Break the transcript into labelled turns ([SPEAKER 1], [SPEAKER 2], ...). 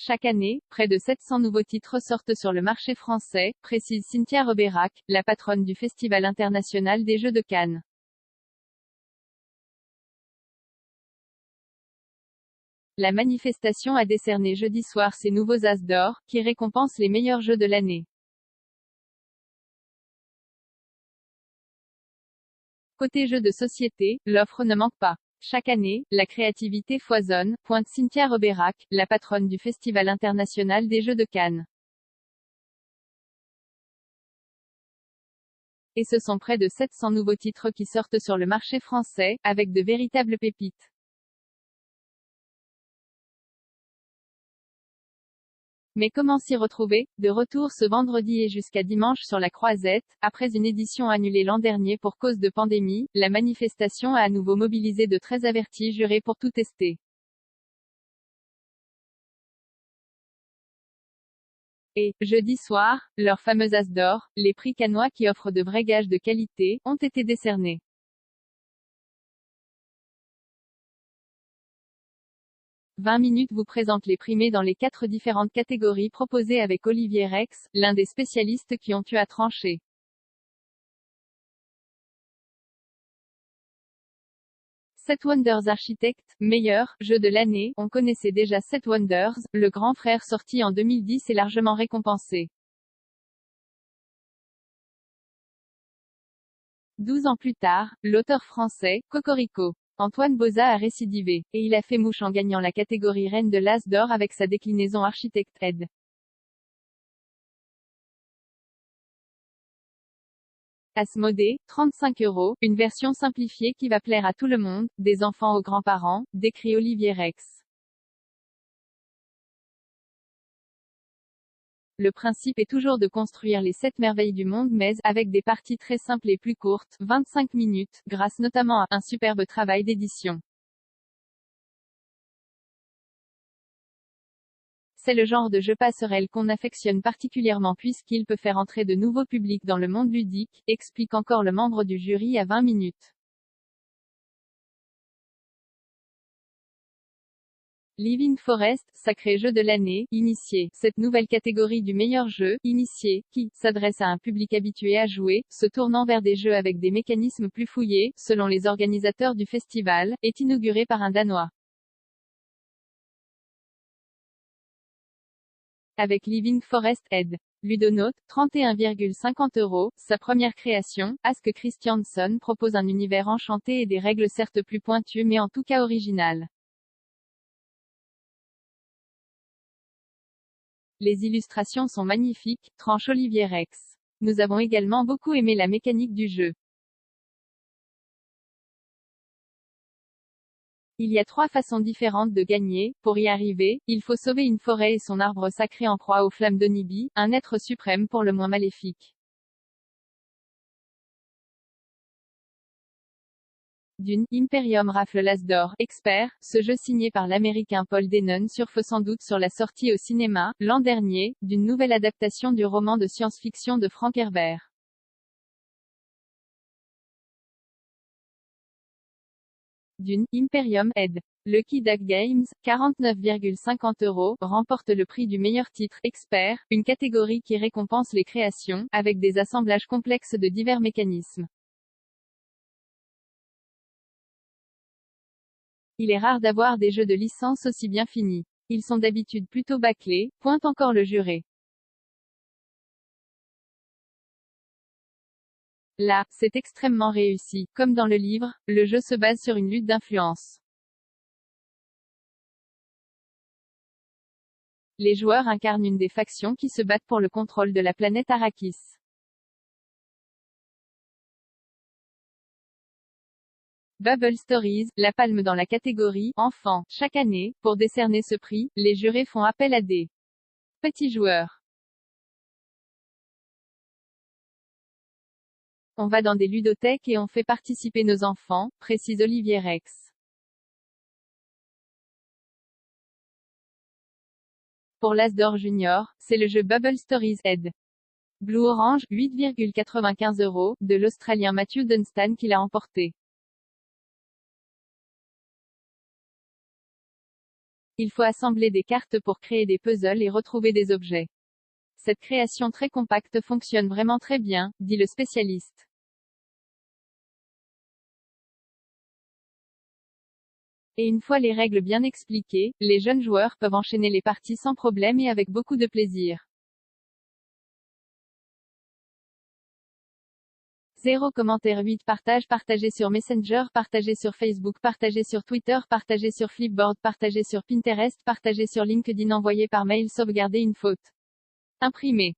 [SPEAKER 1] Chaque année, près de 700 nouveaux titres sortent sur le marché français, précise Cynthia Robérac, la patronne du Festival international des Jeux de Cannes. La manifestation a décerné jeudi soir ses nouveaux As d'or, qui récompensent les meilleurs jeux de l'année. Côté jeux de société, l'offre ne manque pas. Chaque année, la créativité foisonne, pointe Cynthia Robérac, la patronne du Festival international des Jeux de Cannes. Et ce sont près de 700 nouveaux titres qui sortent sur le marché français, avec de véritables pépites. Mais comment s'y retrouver? De retour ce vendredi et jusqu'à dimanche sur la Croisette, après une édition annulée l'an dernier pour cause de pandémie, la manifestation a à nouveau mobilisé de très avertis jurés pour tout tester. Et, jeudi soir, leur fameux As d'or, les prix cannois qui offrent de vrais gages de qualité, ont été décernés. 20 minutes vous présente les primés dans les 4 différentes catégories proposées avec Olivier Rex, l'un des spécialistes qui ont eu à trancher. Sept Wonders Architect, meilleur jeu de l'année. On connaissait déjà Sept Wonders, le grand frère sorti en 2010 est largement récompensé. 12 ans plus tard, l'auteur français, Cocorico. Antoine Boza a récidivé, et il a fait mouche en gagnant la catégorie reine de l'As d'or avec sa déclinaison Architect Ed. Asmodée, 35 €, une version simplifiée qui va plaire à tout le monde, des enfants aux grands-parents, décrit Olivier Rex. Le principe est toujours de construire les 7 merveilles du monde mais, avec des parties très simples et plus courtes, 25 minutes, grâce notamment à un superbe travail d'édition. C'est le genre de jeu passerelle qu'on affectionne particulièrement puisqu'il peut faire entrer de nouveaux publics dans le monde ludique, explique encore le membre du jury à 20 minutes. Living Forest, sacré jeu de l'année, initié. Cette nouvelle catégorie du meilleur jeu, initié, qui s'adresse à un public habitué à jouer, se tournant vers des jeux avec des mécanismes plus fouillés, selon les organisateurs du festival, est inaugurée par un Danois. Avec Living Forest Ed. Ludonote, 31,50 €, sa première création, Ask Christiansen propose un univers enchanté et des règles certes plus pointues mais en tout cas originales. Les illustrations sont magnifiques, tranche Olivier Rex. Nous avons également beaucoup aimé la mécanique du jeu. Il y a 3 façons différentes de gagner. Pour y arriver, il faut sauver une forêt et son arbre sacré en proie aux flammes d'Onibi, un être suprême pour le moins maléfique. Dune, Imperium rafle l'As d'or, expert, ce jeu signé par l'américain Paul Dennen surfe sans doute sur la sortie au cinéma, l'an dernier, d'une nouvelle adaptation du roman de science-fiction de Frank Herbert. Dune, Imperium Ed. Lucky Duck Games, 49,50 €, remporte le prix du meilleur titre expert, une catégorie qui récompense les créations, avec des assemblages complexes de divers mécanismes. Il est rare d'avoir des jeux de licence aussi bien finis. Ils sont d'habitude plutôt bâclés, pointe encore le juré. Là, c'est extrêmement réussi. Comme dans le livre, le jeu se base sur une lutte d'influence. Les joueurs incarnent une des factions qui se battent pour le contrôle de la planète Arrakis. Bubble Stories, la palme dans la catégorie enfants. Chaque année, pour décerner ce prix, les jurés font appel à des petits joueurs. On va dans des ludothèques et on fait participer nos enfants, précise Olivier Rex. Pour l'As d'or junior, c'est le jeu Bubble Stories Ed. Blue Orange, 8,95 €, de l'Australien Matthew Dunstan qui l'a emporté. Il faut assembler des cartes pour créer des puzzles et retrouver des objets. Cette création très compacte fonctionne vraiment très bien, dit le spécialiste. Et une fois les règles bien expliquées, les jeunes joueurs peuvent enchaîner les parties sans problème et avec beaucoup de plaisir. 0 commentaire 8 partage partagé sur Messenger partagé sur Facebook partagé sur Twitter partagé sur Flipboard partagé sur Pinterest partagé sur LinkedIn envoyé par mail sauvegarder une faute. Imprimé.